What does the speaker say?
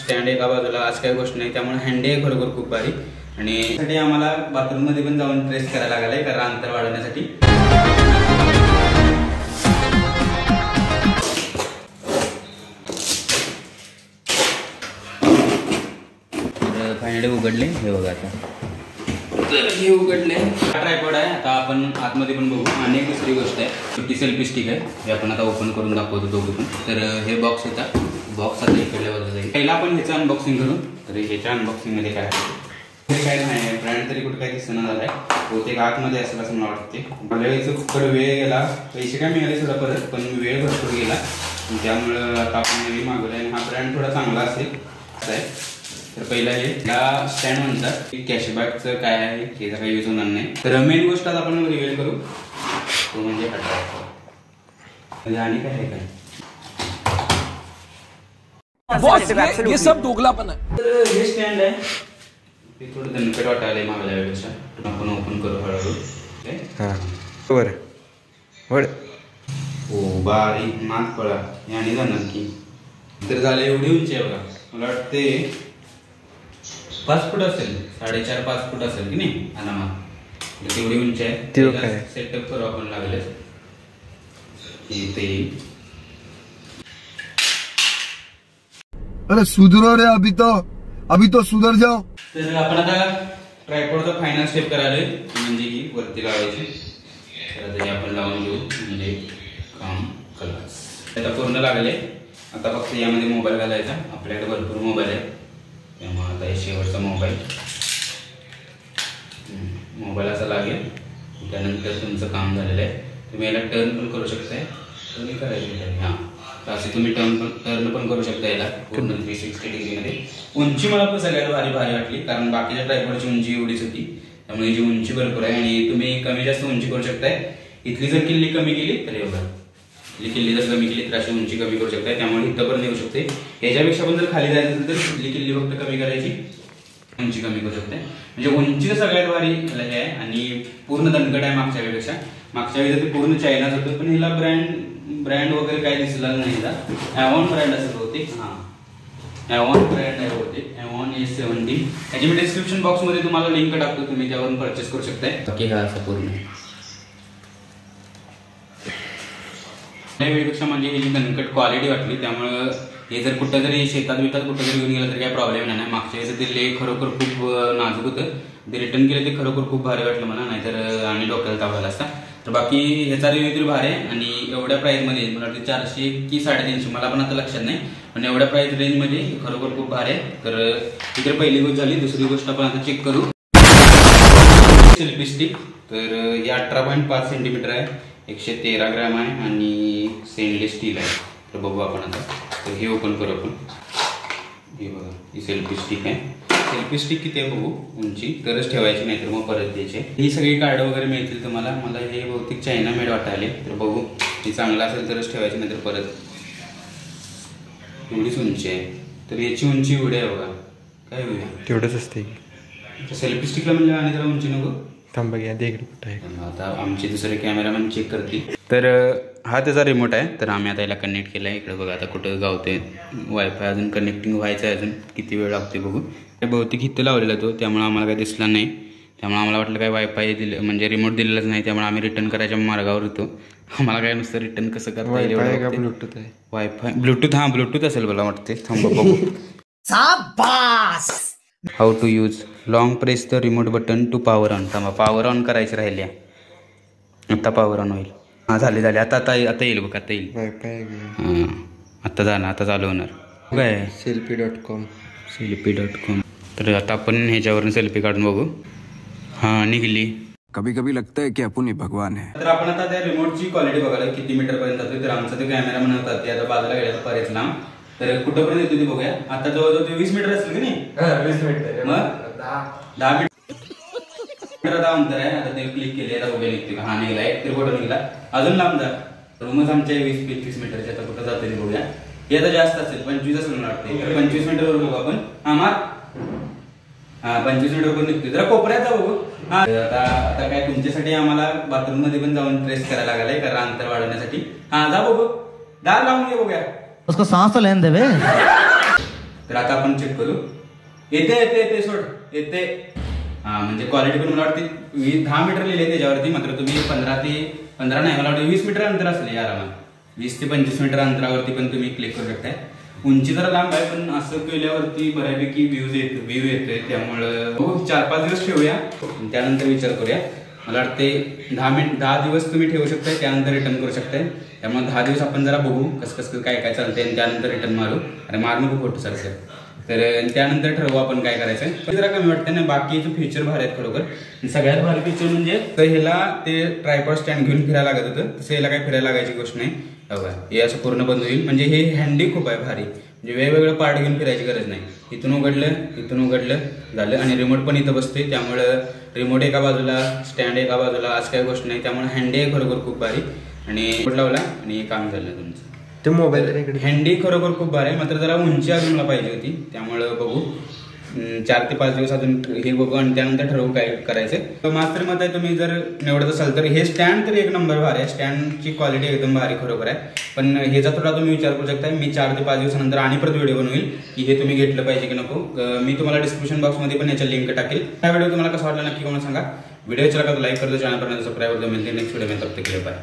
Stand एका बाजूला, आज काही गोष्ट नाही. त्यामुळे हँडी आहे खरोखर खूप भारी. आणि त्यासाठी आम्हाला बाथरूम मध्ये पण जाऊन प्रेस करायला लागलाय कारण अंतर वाढवण्यासाठी. फायनली उघडले हे बघा. आता तर हे उघडले. ट्रायपॉड आहे. आता आपण आतमध्ये पण बघू. आणि एक दुसरी गोष्ट आहे, छोटी सेल्फी स्टिक आहे, हे आपण आता ओपन करून दाखवतो दोघं पण. तर हे बॉक्स होता, बॉक्स आता इकडल्या बाजूला जाईल. पहिला आपण ह्याचं अनबॉक्सिंग करू. तर ह्याच्या अनबॉक्सिंग मध्ये काय काय नाही, ब्रँड तरी कुठे काही दिसणं झालाय. बहुतेक आतमध्ये असेल असं मला वाटते. मला याचं खूप वेळ गेला, पैसे काय मिळाले थोडा परत, पण वेळ भरपूर गेला. त्यामुळं आता आपण नवीन मागवलं आहे. हा ब्रँड थोडा चांगला असेल असं आहे. तर पहिला हे या स्टँड म्हणतात. कॅशबॅकचं काय आहे त्याचा काही यूज होणार नाही. तर मेन गोष्ट आता आपण रिव्हील करू तो म्हणजे आणि काय आहे काय ये सब दोगलापन है. तर हे स्टँड आहे, ते थोडं दणकट वाटायला मागल्या वेळेपेक्षा. आपण ओपन करू हळूहळू. हो बारीक नाक पळा याने जाणार की. तर झालं एवढी उंची आहे बघा. मला वाटते 5 फूट असेल, 4.5-5 फूट असेल की नाही अनामात. तेवढी उंची आहे. सेटअप करू आपण लागले. अरे सुधरो रे, अभी तो सुधर जाओ. तर आपण आता ट्रायपॉडचा फायनल स्टेप करायला, म्हणजे ही वरती लावायची. तर आपण लावून घेऊ म्हणजे काम कलास. आता पूर्ण लागले. आता फक्त यामध्ये मोबाईल घालायचा. आपल्याकडे भरपूर मोबाईल आहे, त्यामुळे आता हे शेवटचा मोबाईल असा लागेल. त्यानंतर तुमचं काम झालेलं आहे. तुम्ही याला टर्न पण करू शकताय. तुम्ही करायचं हां असे तुम्ही टर्न पण करू शकता याला पूर्ण 360 डिग्रीमध्ये. उंची मला पण सगळ्यात भारी वाटली, कारण बाकीच्या ट्रायपॉडची उंची एवढीच होती. त्यामुळे ही उंची भरपूर आहे आणि तुम्ही कमी जास्त उंची करू शकताय. इथली जर किल्ली कमी केली तर एवढं, इथली किल्ली जर कमी केली तर अशी उंची कमी करू शकताय. त्यामुळे इथं पण येऊ शकते. याच्यापेक्षा पण जर खाली जायचं असेल तर इथली किल्ली फक्त कमी करायची, उंची कमी करू शकते. म्हणजे उंची तर सगळ्यात भारी हे आहे आणि पूर्ण दणकट आहे मागच्या वेळेपेक्षा. मागच्या वेळेस ते पूर्ण चायनाच होतं, पण हिला ब्रँड वगैरे काही दिसला नाही. ॲव्हॉन ब्रँड असेल बहुतेक. हां ॲव्हॉन ब्रँड आहे बहुतेक, ॲव्हॉन A70. त्याची मी डिस्क्रिप्शन बॉक्समध्ये तुम्हाला लिंक टाकतो, तुम्ही त्यावरून परचेस करू शकताय. बाकी हा असं पूर्ण वेळेपेक्षा म्हणजे ही दणकट क्वालिटी वाटली. त्यामुळं हे जर कुठं जरी शेतात कुठं जरी घेऊन गेलं तर काही प्रॉब्लेम नाही. मागच्या वेळेस ते ले खरोखर खूप नाजूक होतं. ते रिटर्न केलं ते खरोखर खूप भारी वाटलं मला, नाहीतर आणि डोक्याला ताप झाला असता. तर बाकी ह्याचा रिव्ह्यू तरी भारी आहे. आणि एवढ्या प्राईजमध्ये मला वाटतं 400 की 350 मला पण आता लक्षात नाही, पण एवढ्या प्राईस रेंजमध्ये खरोखर खूप भारी आहे. तर इकडे पहिली गोष्ट झाली. दुसरी गोष्ट आपण आता चेक करू सेल्फी स्टिक. तर हे 18.5 सेंटीमीटर आहे, 113 ग्रॅम आहे आणि स्टेनलेस स्टील आहे. तर बघू आपण आता. तर हे ओपन करू आपण. हे बघा ही सेल्फी स्टिक आहे. सेल्फी स्टिक किती आहे बघू उंची, तरच ठेवायची, नाहीतर मग परत द्यायचे. ही सगळी कार्ड वगैरे मिळतील तुम्हाला. मला हे बहुतेक चायना मेड वाटायले. तर बघू हे चांगलं असेल तरच ठेवायची, नाहीतर परत. एवढीच उंची आहे. तर याची उंची एवढी आहे बघा. काय होईल तेवढंच असते. सेल्फी स्टिकला म्हणजे आणि जरा उंची नको. थांबा घ्या ते इकडे कुठं आहे. आता आमचे दुसरे कॅमेरामॅन चेक करतील. तर हा त्याचा रिमोट आहे. तर आम्ही आता याला कनेक्ट केला आहे. इकडे बघा आता कुठं गावते. वायफाय अजून कनेक्टिंग व्हायचं आहे, अजून किती वेळ लागते बघू. ते बहुतेक इथं लावलेला तो, त्यामुळे आम्हाला काही दिसला नाही. त्यामुळे आम्हाला वाटलं काय वायफाय दिलं म्हणजे रिमोट दिलेलाच नाही. त्यामुळे आम्ही रिटर्न करायच्या मार्गावर होतो. आम्हाला काय नुसतं रिटर्न कसं करता येईल. ब्लूटूथ आहे. Wifi Bluetooth. हां ब्लूटूथ असेल मला वाटते. थांबा बघू. How to use long press the remote button to power on. थांबा पॉवर ऑन करायची राहिली. आता पॉवर ऑन होईल. हां झाले आता येईल बघ. आता येईल. हां आता झालं, आता चालू होणार. काय selfie.com. तर आता आपण ह्याच्यावरून सेल्फी काढून बघू. हां निघली. कभी कभी लगता है की आपण ही भगवान है. तर आपण आता त्या रिमोटची क्वालिटी बघायला किती मीटर पर्यंत जातो. तर आमचा ते कॅमेरा म्हणतात ते आता बाजूला गेला बरेच लांब. तर कुठंपर्यंत येतो ते बघूया. आता जवळजवळ 20 मीटर असेल की नाही. 20 मीटर मग 10 मीटर आता अंतर आहे. आता ते क्लिक केले. आता बघायला निघते. हा निघालाय त्रिकोट निघाला. अजून लांब जा. रूमच आमच्या 20-25 मीटरचे. आता कुठं जाते ते बघूया. हे आता जास्त असेल 25 असेल मला वाटते. तर 25 मीटरवर बघू आपण. हा मार. हा 25 मीटरवर निघते. जरा कोपऱ्यात जा बघू. हा आता काय तुमच्यासाठी आम्हाला बाथरूम मध्ये पण जाऊन प्रेस करायला लागलाय कारण अंतर वाढवण्यासाठी. हा जा बघू. दार लावून घे बघूया. उसको सांस तो लेने दे बे. तर आता आपण चेक करू. येते सोड येते. हा म्हणजे क्वालिटी पण मला वाटते 10 मीटर लिहिले त्याच्यावरती, मात्र तुम्ही 15 नाही मला वाटतं 20 मीटर अंतर असले आरामात. 20 ते 25 मीटर अंतरावरती पण तुम्ही क्लिक करू शकताय. उंची जरा लांब आहे पण असं केल्यावरती बऱ्यापैकी व्ह्यू येतोय. त्यामुळं 4-5 दिवस ठेवूया त्यानंतर विचार करूया. मला वाटते 10 दिवस तुम्ही ठेवू शकताय, त्यानंतर रिटर्न करू शकताय. त्यामुळे 10 दिवस आपण जरा बघू कसं काय चालतंय आणि त्यानंतर रिटर्न मारू. आणि मारणं खूप खोटं चालतंय. तर त्यानंतर ठरवू आपण काय करायचं. जरा कमी वाटतं ना, बाकीचे फीचर भारी आहेत खरोखर. सगळ्यात भारी फीचर म्हणजे तर ह्याला ते ट्रायपॉड स्टँड घेऊन फिरायला लागत होतं, तसं ह्याला काय फिरायला लागायची गोष्ट नाही. बघा हे असं पूर्ण बंद होईल. म्हणजे हे हँडी खूप आहे भारी, म्हणजे वेगवेगळं पार्ट घेऊन फिरायची गरज नाही. इथून उघडलं झालं. आणि रिमोट पण इथं बसते, त्यामुळं रिमोट एका बाजूला स्टँड एका बाजूला असं काही गोष्ट नाही. त्यामुळे हँडी आहे खरोखर खूप भारी. आणि रिमोट लावला आणि काम झालं तुमचं. ते मोबाईल हँडी खरोखर खूप भारी आहे, मात्र जरा उंची अजून मला पाहिजे होती. त्यामुळं बघू 4 ते 5 दिवस अजून हे बघू आणि त्यानंतर ठरवू काय करायचं. माझं मत आहे तुम्ही जर निवडत असाल तर हे स्टँड तर एक नंबर भारी आहे. स्टँडची क्वालिटी एकदम भारी खरोखर आहे. पण ह्याचा थोडा तुम्ही विचार करू शकता. मी 4 ते 5 दिवसानंतर आणि परत व्हिडिओ बनवेल की हे तुम्ही घेतलं पाहिजे की नको. मी तुम्हाला डिस्क्रिप्शन बॉक्समध्ये पण याच्या लिंक टाकेल. हा व्हिडिओ तुम्हाला कसा वाटला नक्की कोणा सांगा. व्हिडिओ चला लाईक करतो, चॅनल पर्यंत सबस्क्राईब करतो. मिळते नेक्स्ट व्हिडिओ में. तब तक के लिए बाय.